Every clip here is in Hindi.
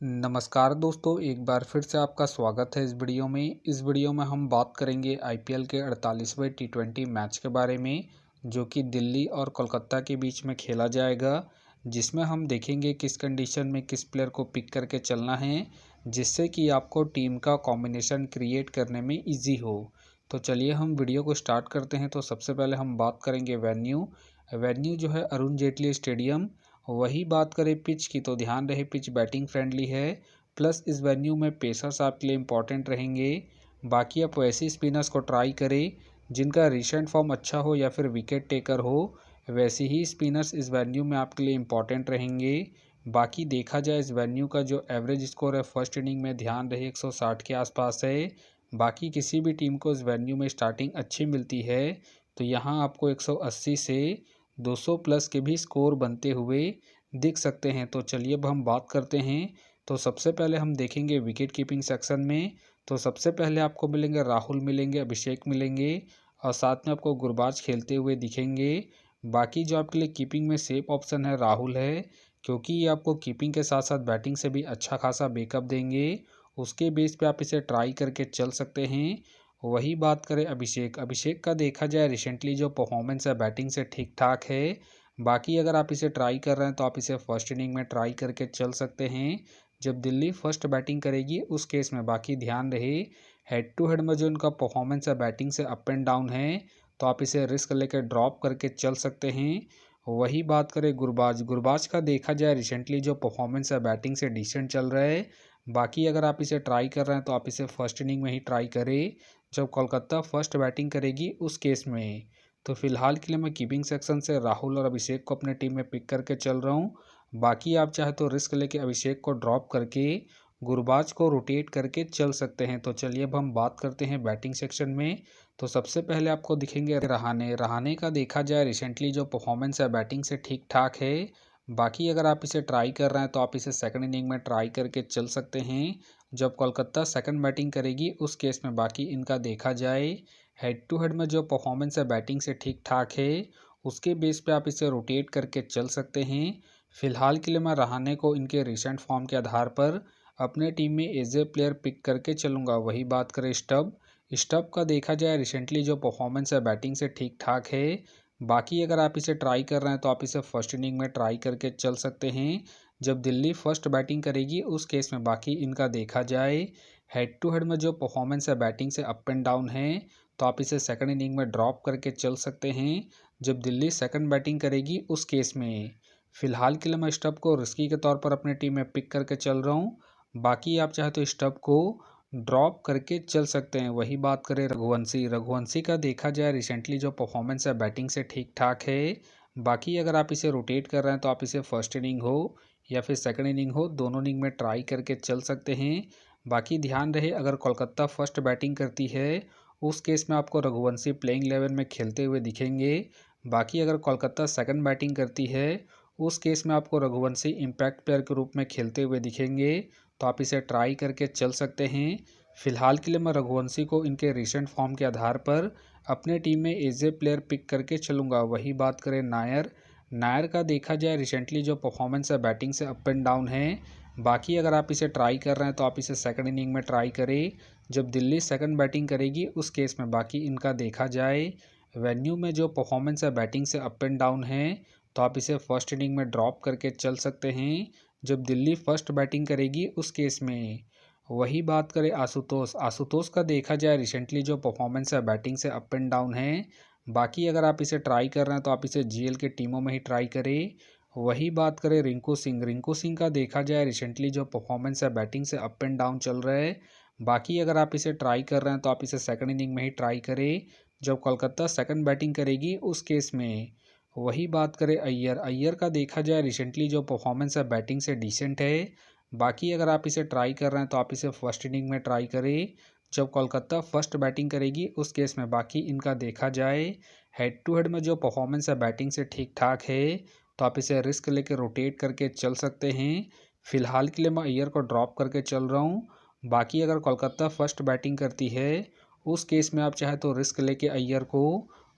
नमस्कार दोस्तों, एक बार फिर से आपका स्वागत है इस वीडियो में। इस वीडियो में हम बात करेंगे आईपीएल के 48वें टी20 मैच के बारे में, जो कि दिल्ली और कोलकाता के बीच में खेला जाएगा, जिसमें हम देखेंगे किस कंडीशन में किस प्लेयर को पिक करके चलना है, जिससे कि आपको टीम का कॉम्बिनेशन क्रिएट करने में ईजी हो। तो चलिए हम वीडियो को स्टार्ट करते हैं। तो सबसे पहले हम बात करेंगे वेन्यू जो है अरुण जेटली स्टेडियम। वही बात करें पिच की, तो ध्यान रहे पिच बैटिंग फ्रेंडली है, प्लस इस वेन्यू में पेसर्स आपके लिए इम्पॉर्टेंट रहेंगे। बाकी आप वैसे स्पिनर्स को ट्राई करें जिनका रिसेंट फॉर्म अच्छा हो या फिर विकेट टेकर हो, वैसे ही स्पिनर्स इस वेन्यू में आपके लिए इम्पॉर्टेंट रहेंगे। बाकी देखा जाए इस वेन्यू का जो एवरेज स्कोर है फर्स्ट इनिंग में, ध्यान रहे 160 के आसपास है। बाकी किसी भी टीम को इस वेन्यू में स्टार्टिंग अच्छी मिलती है, तो यहाँ आपको 180 से 200 प्लस के भी स्कोर बनते हुए दिख सकते हैं। तो चलिए अब हम बात करते हैं। तो सबसे पहले हम देखेंगे विकेट कीपिंग सेक्शन में। तो सबसे पहले आपको मिलेंगे राहुल, मिलेंगे अभिषेक, मिलेंगे और साथ में आपको गुरबाज खेलते हुए दिखेंगे। बाकी जो आपके लिए कीपिंग में सेफ ऑप्शन है राहुल है, क्योंकि ये आपको कीपिंग के साथ साथ बैटिंग से भी अच्छा खासा बैकअप देंगे। उसके बेस पे आप इसे ट्राई करके चल सकते हैं। वही बात करें अभिषेक का देखा जाए रिसेंटली जो परफॉर्मेंस है बैटिंग से ठीक ठाक है। बाकी अगर आप इसे ट्राई कर रहे हैं तो आप इसे फर्स्ट इनिंग में ट्राई करके चल सकते हैं जब दिल्ली फर्स्ट बैटिंग करेगी उस केस में। बाकी ध्यान रहे हेड टू हेड में जो उनका परफॉर्मेंस है बैटिंग से अप एंड डाउन है, तो आप इसे रिस्क लेकर ड्रॉप करके चल सकते हैं। वही बात करें गुरबाज का देखा जाए रिसेंटली जो परफॉर्मेंस है बैटिंग से डिसेंट चल रहा है। बाकी अगर आप इसे ट्राई कर रहे हैं तो आप इसे फर्स्ट इनिंग में ही ट्राई करें जब कोलकाता फर्स्ट बैटिंग करेगी उस केस में। तो फिलहाल के लिए मैं कीपिंग सेक्शन से राहुल और अभिषेक को अपने टीम में पिक करके चल रहा हूँ। बाकी आप चाहे तो रिस्क लेके अभिषेक को ड्रॉप करके गुरबाज को रोटेट करके चल सकते हैं। तो चलिए अब हम बात करते हैं बैटिंग सेक्शन में। तो सबसे पहले आपको दिखेंगे रहाने का देखा जाए रिसेंटली जो परफॉर्मेंस है बैटिंग से ठीक ठाक है। बाकी अगर आप इसे ट्राई कर रहे हैं तो आप इसे सेकंड इनिंग में ट्राई करके चल सकते हैं जब कोलकाता सेकंड बैटिंग करेगी उस केस में। बाकी इनका देखा जाए हेड टू हेड में जो परफॉर्मेंस है बैटिंग से ठीक ठाक है, उसके बेस पे आप इसे रोटेट करके चल सकते हैं। फिलहाल के लिए मैं रहाने को इनके रिसेंट फॉर्म के आधार पर अपने टीम में एज ए प्लेयर पिक करके चलूँगा। वही बात करें स्टब का देखा जाए रिसेंटली जो परफॉर्मेंस है बैटिंग से ठीक ठाक है। बाकी अगर आप इसे ट्राई कर रहे हैं तो आप इसे फर्स्ट इनिंग में ट्राई करके चल सकते हैं जब दिल्ली फर्स्ट बैटिंग करेगी उस केस में। बाकी इनका देखा जाए हेड टू हेड में जो परफॉर्मेंस है बैटिंग से अप एंड डाउन है, तो आप इसे सेकंड इनिंग में ड्रॉप करके चल सकते हैं जब दिल्ली सेकंड बैटिंग करेगी उस केस में। फिलहाल के लिए मैं स्टब को रिस्की के तौर पर अपनी टीम में पिक करके चल रहा हूँ। बाकी आप चाहे तो स्टब को ड्रॉप करके चल सकते हैं। वही बात करें रघुवंशी का देखा जाए रिसेंटली जो परफॉर्मेंस है बैटिंग से ठीक ठाक है। बाकी अगर आप इसे रोटेट कर रहे हैं तो आप इसे फर्स्ट इनिंग हो या फिर सेकंड इनिंग हो, दोनों इनिंग में ट्राई करके चल सकते हैं। बाकी ध्यान रहे अगर कोलकाता फर्स्ट बैटिंग करती है उस केस में आपको रघुवंशी प्लेइंग 11 में खेलते हुए दिखेंगे। बाकी अगर कोलकाता सेकंड बैटिंग करती है उस केस में आपको रघुवंशी इम्पैक्ट प्लेयर के रूप में खेलते हुए दिखेंगे, तो आप इसे ट्राई करके चल सकते हैं। फिलहाल के लिए मैं रघुवंशी को इनके रिसेंट फॉर्म के आधार पर अपने टीम में एज ए प्लेयर पिक करके चलूँगा। वही बात करें नायर का देखा जाए रिसेंटली जो परफॉर्मेंस है बैटिंग से अप एंड डाउन है। बाकी अगर आप इसे ट्राई कर रहे हैं तो आप इसे सेकंड इनिंग में ट्राई करें जब दिल्ली सेकंड बैटिंग करेगी उस केस में। बाकी इनका देखा जाए वेन्यू में जो परफॉर्मेंस है बैटिंग से अप एंड डाउन है, तो आप इसे फर्स्ट इनिंग में ड्रॉप करके चल सकते हैं जब दिल्ली फर्स्ट बैटिंग करेगी उस केस में। वही बात करें आशुतोष का देखा जाए रिसेंटली जो परफॉर्मेंस है बैटिंग से अप एंड डाउन है। बाकी अगर आप इसे ट्राई कर रहे हैं तो आप इसे जीएल के टीमों में ही ट्राई करें। वही बात करें रिंकू सिंह का देखा जाए रिसेंटली जो परफॉर्मेंस है बैटिंग से अप एंड डाउन चल रहा है। बाकी अगर आप इसे ट्राई कर रहे हैं तो आप इसे सेकंड इनिंग में ही ट्राई करें जब कोलकाता सेकंड बैटिंग करेगी उस केस में। वही बात करें अय्यर का देखा जाए रिसेंटली जो परफॉर्मेंस है बैटिंग से डिसेंट है। बाकी अगर आप इसे ट्राई कर रहे हैं तो आप इसे फर्स्ट इनिंग में ट्राई करें जब कोलकाता फर्स्ट बैटिंग करेगी उस केस में। बाकी इनका देखा जाए हेड टू हेड में जो परफॉर्मेंस है बैटिंग से ठीक ठाक है, तो आप इसे रिस्क लेकर रोटेट करके चल सकते हैं। फिलहाल के लिए मैं अय्यर को ड्रॉप करके चल रहा हूँ। बाकी अगर कोलकाता फर्स्ट बैटिंग करती है उस केस में आप चाहे तो रिस्क लेके अय्यर को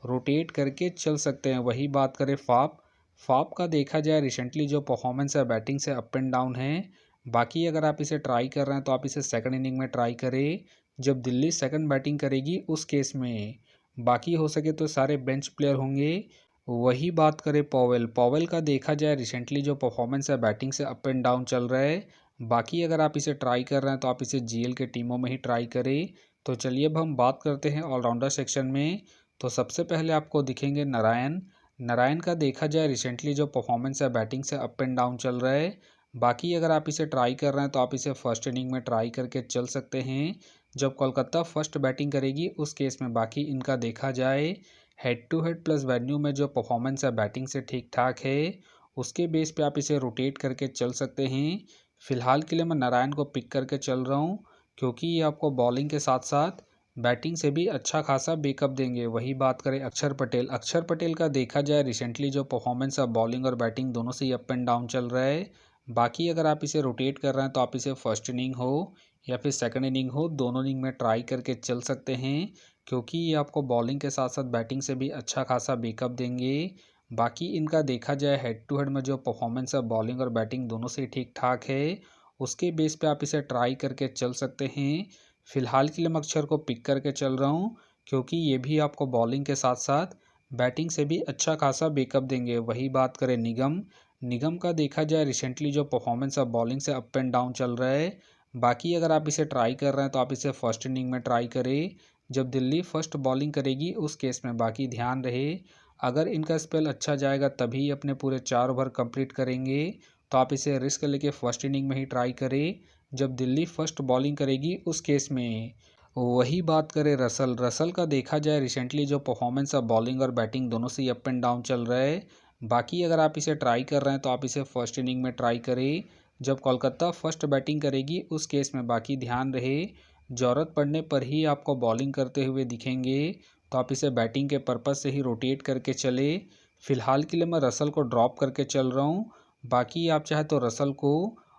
रोटेट करके चल सकते हैं। वही बात करें फाप का देखा जाए रिसेंटली जो परफॉर्मेंस है बैटिंग से अप एंड डाउन है। बाकी अगर आप इसे ट्राई कर रहे हैं तो आप इसे सेकंड इनिंग में ट्राई करें जब दिल्ली सेकंड बैटिंग करेगी उस केस में। बाकी हो सके तो सारे बेंच प्लेयर होंगे। वही बात करें पॉवेल, पॉवेल का देखा जाए रिसेंटली जो परफॉर्मेंस है बैटिंग से अप एंड डाउन चल रहा है। बाकी अगर आप इसे ट्राई कर रहे हैं तो आप इसे जीएल के टीमों में ही ट्राई करें। तो चलिए अब हम बात करते हैं ऑलराउंडर सेक्शन में। तो सबसे पहले आपको दिखेंगे नारायण। नारायण का देखा जाए रिसेंटली जो परफॉर्मेंस है बैटिंग से अप एंड डाउन चल रहा है। बाकी अगर आप इसे ट्राई कर रहे हैं तो आप इसे फर्स्ट इनिंग में ट्राई करके चल सकते हैं जब कोलकाता फर्स्ट बैटिंग करेगी उस केस में। बाकी इनका देखा जाए head to head plus venue में जो परफॉर्मेंस है बैटिंग से ठीक ठाक है, उसके बेस पे आप इसे रोटेट करके चल सकते हैं। फिलहाल के लिए मैं नारायण को पिक करके चल रहा हूँ क्योंकि ये आपको बॉलिंग के साथ साथ बैटिंग से भी अच्छा खासा बैकअप देंगे। वही बात करें अक्षर पटेल, अक्षर पटेल का देखा जाए रिसेंटली जो परफॉर्मेंस है बॉलिंग और बैटिंग दोनों से ही अप एंड डाउन चल रहा है। बाकी अगर आप इसे रोटेट कर रहे हैं तो आप इसे फर्स्ट इनिंग हो या फिर सेकंड इनिंग हो, दोनों इनिंग में ट्राई करके चल सकते हैं क्योंकि ये आपको बॉलिंग के साथ साथ बैटिंग से भी अच्छा खासा बैकअप देंगे। बाकी इनका देखा जाए हेड टू हेड में जो परफॉर्मेंस है बॉलिंग और बैटिंग दोनों से ठीक ठाक है, उसके बेस पे आप इसे ट्राई करके चल सकते हैं। फिलहाल के लिए मैं अक्षर को पिक करके चल रहा हूँ क्योंकि ये भी आपको बॉलिंग के साथ साथ बैटिंग से भी अच्छा खासा बैकअप देंगे। वही बात करें निगम, निगम का देखा जाए रिसेंटली जो परफॉर्मेंस है बॉलिंग से अप एंड डाउन चल रहा है। बाकी अगर आप इसे ट्राई कर रहे हैं तो आप इसे फर्स्ट इनिंग में ट्राई करें जब दिल्ली फर्स्ट बॉलिंग करेगी उस केस में। बाकी ध्यान रहे अगर इनका स्पेल अच्छा जाएगा तभी अपने पूरे 4 ओवर कंप्लीट करेंगे, तो आप इसे रिस्क लेके फर्स्ट इनिंग में ही ट्राई करें जब दिल्ली फर्स्ट बॉलिंग करेगी उस केस में। वही बात करें रसल, रसल का देखा जाए रिसेंटली जो परफॉर्मेंस है बॉलिंग और बैटिंग दोनों से ही अप एंड डाउन चल रहा है। बाकी अगर आप इसे ट्राई कर रहे हैं तो आप इसे फर्स्ट इनिंग में ट्राई करें जब कोलकाता फर्स्ट बैटिंग करेगी उस केस में। बाकी ध्यान रहे ज़रूरत पड़ने पर ही आपको बॉलिंग करते हुए दिखेंगे, तो आप इसे बैटिंग के पर्पज़ से ही रोटेट करके चले। फिलहाल के लिए मैं रसल को ड्रॉप करके चल रहा हूँ। बाकी आप चाहे तो रसल को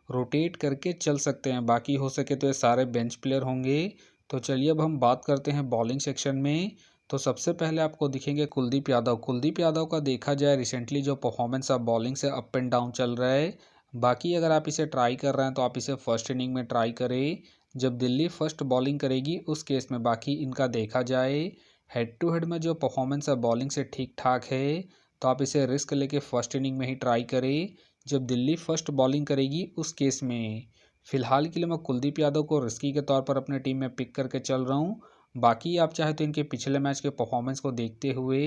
रोटेट करके चल सकते हैं। बाकी हो सके तो ये सारे बेंच प्लेयर होंगे। तो चलिए अब हम बात करते हैं बॉलिंग सेक्शन में। तो सबसे पहले आपको दिखेंगे कुलदीप यादव। कुलदीप यादव का देखा जाए रिसेंटली जो परफॉर्मेंस है बॉलिंग से अप एंड डाउन चल रहा है। बाकी अगर आप इसे ट्राई कर रहे हैं तो आप इसे फर्स्ट इनिंग में ट्राई करें जब दिल्ली फर्स्ट बॉलिंग करेगी उस केस में। बाकी इनका देखा जाए हेड टू हेड में जो परफॉर्मेंस है बॉलिंग से ठीक ठाक है, तो आप इसे रिस्क लेके फर्स्ट इनिंग में ही ट्राई करें जब दिल्ली फर्स्ट बॉलिंग करेगी उस केस में। फिलहाल के लिए मैं कुलदीप यादव को रिस्की के तौर पर अपने टीम में पिक करके चल रहा हूँ। बाकी आप चाहे तो इनके पिछले मैच के परफॉर्मेंस को देखते हुए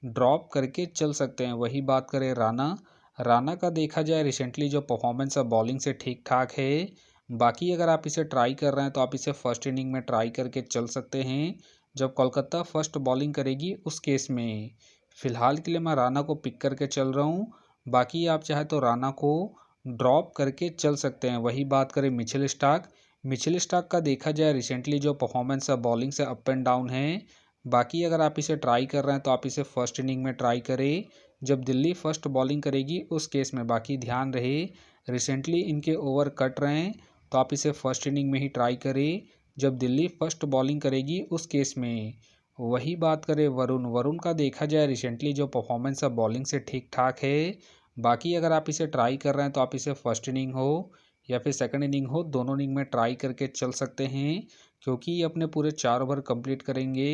ड्रॉप करके चल सकते हैं। वही बात करें राणा, राणा का देखा जाए रिसेंटली जो परफॉर्मेंस है बॉलिंग से ठीक ठाक है। बाकी अगर आप इसे ट्राई कर रहे हैं तो आप इसे फर्स्ट इनिंग में ट्राई करके चल सकते हैं जब कोलकाता फर्स्ट बॉलिंग करेगी उस केस में। फिलहाल के लिए मैं राणा को पिक करके चल रहा हूँ। बाकी आप चाहे तो राणा को ड्रॉप करके चल सकते हैं। वही बात करें मिचेल स्टार्क, मिचेल स्टार्क का देखा जाए रिसेंटली जो परफॉर्मेंस है बॉलिंग से अप एंड डाउन है। बाकी अगर आप इसे ट्राई कर रहे हैं तो आप इसे फर्स्ट इनिंग में ट्राई करें जब दिल्ली फर्स्ट बॉलिंग करेगी उस केस में। बाकी ध्यान रहे रिसेंटली इनके ओवर कट रहे हैं, तो आप इसे फर्स्ट इनिंग में ही ट्राई करें जब दिल्ली फर्स्ट बॉलिंग करेगी उस केस में। वही बात करें वरुण, वरुण का देखा जाए रिसेंटली जो परफॉर्मेंस है बॉलिंग से ठीक ठाक है। बाकी अगर आप इसे ट्राई कर रहे हैं तो आप इसे फर्स्ट इनिंग हो या फिर सेकंड इनिंग हो, दोनों इनिंग में ट्राई करके चल सकते हैं क्योंकि ये अपने पूरे 4 ओवर कंप्लीट करेंगे।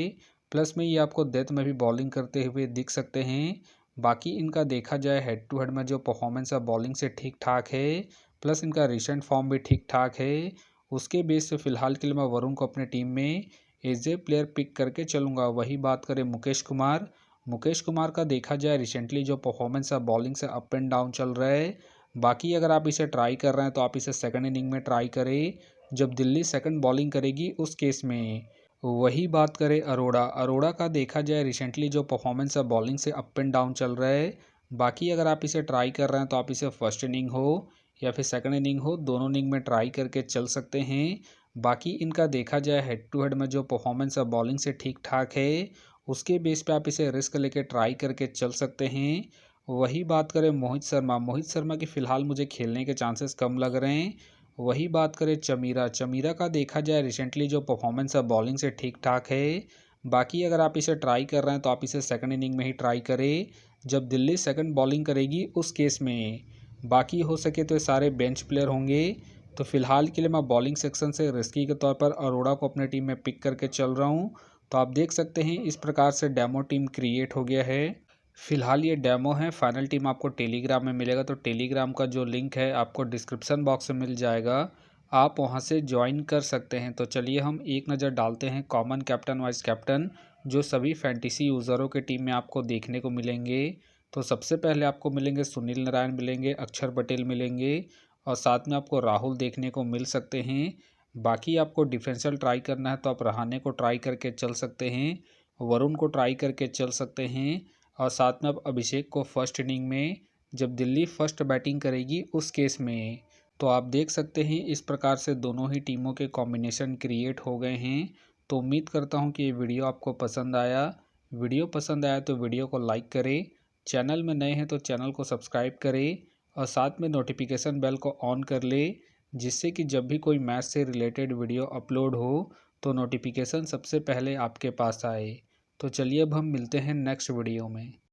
प्लस में ये आपको डेथ में भी बॉलिंग करते हुए दिख सकते हैं। बाकी इनका देखा जाए हेड टू हेड में जो परफॉर्मेंस है बॉलिंग से ठीक ठाक है, प्लस इनका रिसेंट फॉर्म भी ठीक ठाक है। उसके बेस से फिलहाल के लिए मैं वरुण को अपने टीम में एज ए प्लेयर पिक करके चलूँगा। वही बात करें मुकेश कुमार, मुकेश कुमार का देखा जाए रिसेंटली जो परफॉर्मेंस है बॉलिंग से अप एंड डाउन चल रहा है। बाकी अगर आप इसे ट्राई कर रहे हैं तो आप इसे सेकंड इनिंग में ट्राई करें जब दिल्ली सेकंड बॉलिंग करेगी उस केस में। वही बात करें अरोड़ा, अरोड़ा का देखा जाए रिसेंटली जो परफॉर्मेंस है बॉलिंग से अप एंड डाउन चल रहा है। बाकी अगर आप इसे ट्राई कर रहे हैं तो आप इसे फर्स्ट इनिंग हो या फिर सेकंड इनिंग हो, दोनों इनिंग में ट्राई करके चल सकते हैं। बाकी इनका देखा जाए हेड टू हेड में जो परफॉर्मेंस है बॉलिंग से ठीक ठाक है, उसके बेस पे आप इसे रिस्क लेके ट्राई करके चल सकते हैं। वही बात करें मोहित शर्मा, मोहित शर्मा की फ़िलहाल मुझे खेलने के चांसेस कम लग रहे हैं। वही बात करें चमीरा, चमीरा का देखा जाए रिसेंटली जो परफॉर्मेंस है बॉलिंग से ठीक ठाक है। बाकी अगर आप इसे ट्राई कर रहे हैं तो आप इसे सेकंड इनिंग में ही ट्राई करें जब दिल्ली सेकंड बॉलिंग करेगी उस केस में। बाकी हो सके तो ये सारे बेंच प्लेयर होंगे। तो फिलहाल के लिए मैं बॉलिंग सेक्शन से रिस्की के तौर पर अरोड़ा को अपने टीम में पिक करके चल रहा हूँ। तो आप देख सकते हैं इस प्रकार से डेमो टीम क्रिएट हो गया है। फिलहाल ये डेमो है, फाइनल टीम आपको टेलीग्राम में मिलेगा। तो टेलीग्राम का जो लिंक है आपको डिस्क्रिप्शन बॉक्स में मिल जाएगा, आप वहां से ज्वाइन कर सकते हैं। तो चलिए हम एक नज़र डालते हैं कॉमन कैप्टन वाइस कैप्टन जो सभी फैंटेसी यूज़रों के टीम में आपको देखने को मिलेंगे। तो सबसे पहले आपको मिलेंगे सुनील नारायण मिलेंगे, अक्षर पटेल मिलेंगे और साथ में आपको राहुल देखने को मिल सकते हैं। बाकी आपको डिफेंसल ट्राई करना है तो आप रहाणे को ट्राई करके चल सकते हैं, वरुण को ट्राई करके चल सकते हैं और साथ में आप अभिषेक को फर्स्ट इनिंग में जब दिल्ली फर्स्ट बैटिंग करेगी उस केस में। तो आप देख सकते हैं इस प्रकार से दोनों ही टीमों के कॉम्बिनेशन क्रिएट हो गए हैं। तो उम्मीद करता हूं कि ये वीडियो आपको पसंद आया। वीडियो पसंद आया तो वीडियो को लाइक करें, चैनल में नए हैं तो चैनल को सब्सक्राइब करें और साथ में नोटिफिकेशन बेल को ऑन कर ले, जिससे कि जब भी कोई मैच से रिलेटेड वीडियो अपलोड हो तो नोटिफिकेशन सबसे पहले आपके पास आए। तो चलिए अब हम मिलते हैं नेक्स्ट वीडियो में।